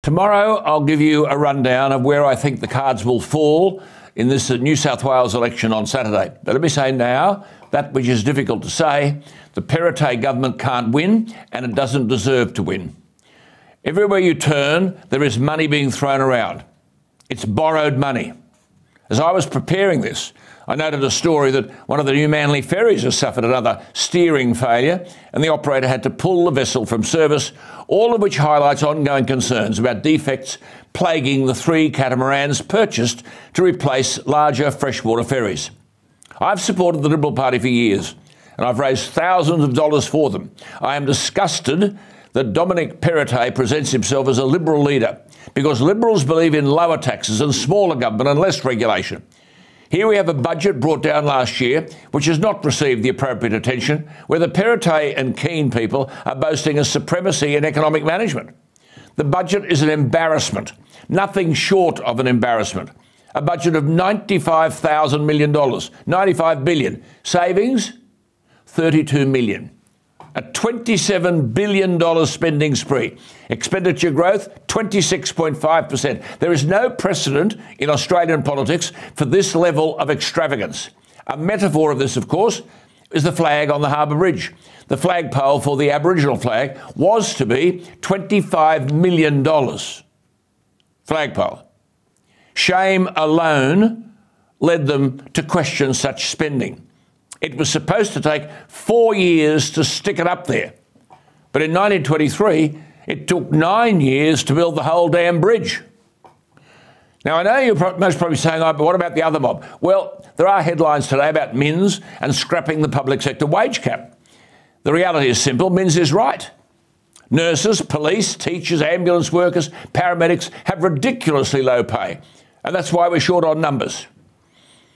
Tomorrow, I'll give you a rundown of where I think the cards will fall in this New South Wales election on Saturday. But let me say now, that which is difficult to say, the Perrottet government can't win and it doesn't deserve to win. Everywhere you turn, there is money being thrown around. It's borrowed money. As I was preparing this, I noted a story that one of the new Manly ferries has suffered another steering failure and the operator had to pull the vessel from service, all of which highlights ongoing concerns about defects plaguing the 3 catamarans purchased to replace larger freshwater ferries. I've supported the Liberal Party for years and I've raised thousands of dollars for them. I am disgusted that Dominic Perrottet presents himself as a Liberal leader because Liberals believe in lower taxes and smaller government and less regulation. Here we have a budget brought down last year which has not received the appropriate attention, where the Perrottet and Keane people are boasting a supremacy in economic management. The budget is an embarrassment, nothing short of an embarrassment. A budget of $95,000 million, $95 billion. Savings, $32 million. A $27 billion spending spree. Expenditure growth, 26.5%. There is no precedent in Australian politics for this level of extravagance. A metaphor of this, of course, is the flag on the Harbour Bridge. The flagpole for the Aboriginal flag was to be $25 million. Flagpole. Shame alone led them to question such spending. It was supposed to take 4 years to stick it up there. But in 1923, it took 9 years to build the whole damn bridge. Now, I know you're most probably saying, oh, but what about the other mob? Well, there are headlines today about Minns and scrapping the public sector wage cap. The reality is simple. Minns is right. Nurses, police, teachers, ambulance workers, paramedics have ridiculously low pay. And that's why we're short on numbers.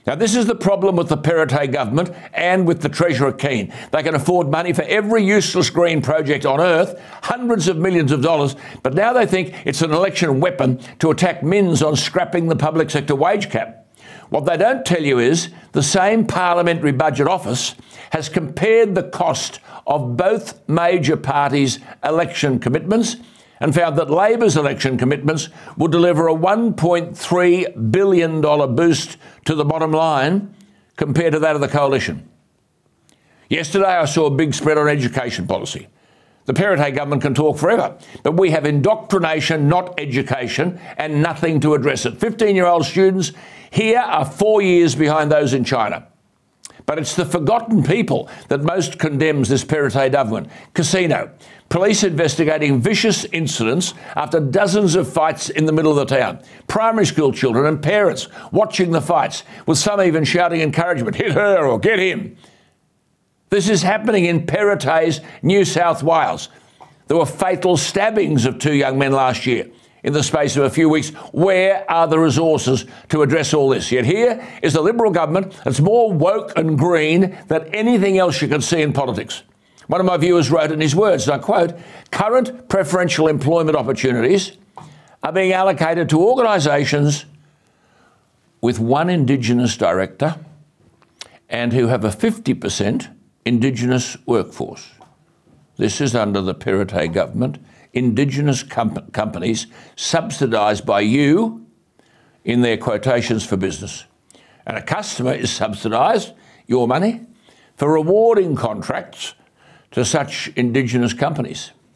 Now, this is the problem with the Perrottet government and with the Treasurer Keane. They can afford money for every useless green project on earth, hundreds of millions of dollars, but now they think it's an election weapon to attack Minns on scrapping the public sector wage cap. What they don't tell you is the same Parliamentary Budget Office has compared the cost of both major parties' election commitments and found that Labor's election commitments would deliver a $1.3 billion boost to the bottom line compared to that of the coalition. Yesterday, I saw a big spread on education policy. The Perrottet government can talk forever, but we have indoctrination, not education, and nothing to address it. 15-year-old students here are 4 years behind those in China. But it's the forgotten people that most condemns this Perrottet government. Casino. Police investigating vicious incidents after dozens of fights in the middle of the town. Primary school children and parents watching the fights, with some even shouting encouragement, hit her or get him. This is happening in Perrottet's New South Wales. There were fatal stabbings of 2 young men last year in the space of a few weeks. Where are the resources to address all this? Yet here is the Liberal government that's more woke and green than anything else you can see in politics. One of my viewers wrote in his words, and I quote, current preferential employment opportunities are being allocated to organisations with one Indigenous director and who have a 50% Indigenous workforce. This is under the Perrottet government. Indigenous companies subsidised by you in their quotations for business. And a customer is subsidised, your money, for rewarding contracts to such Indigenous companies.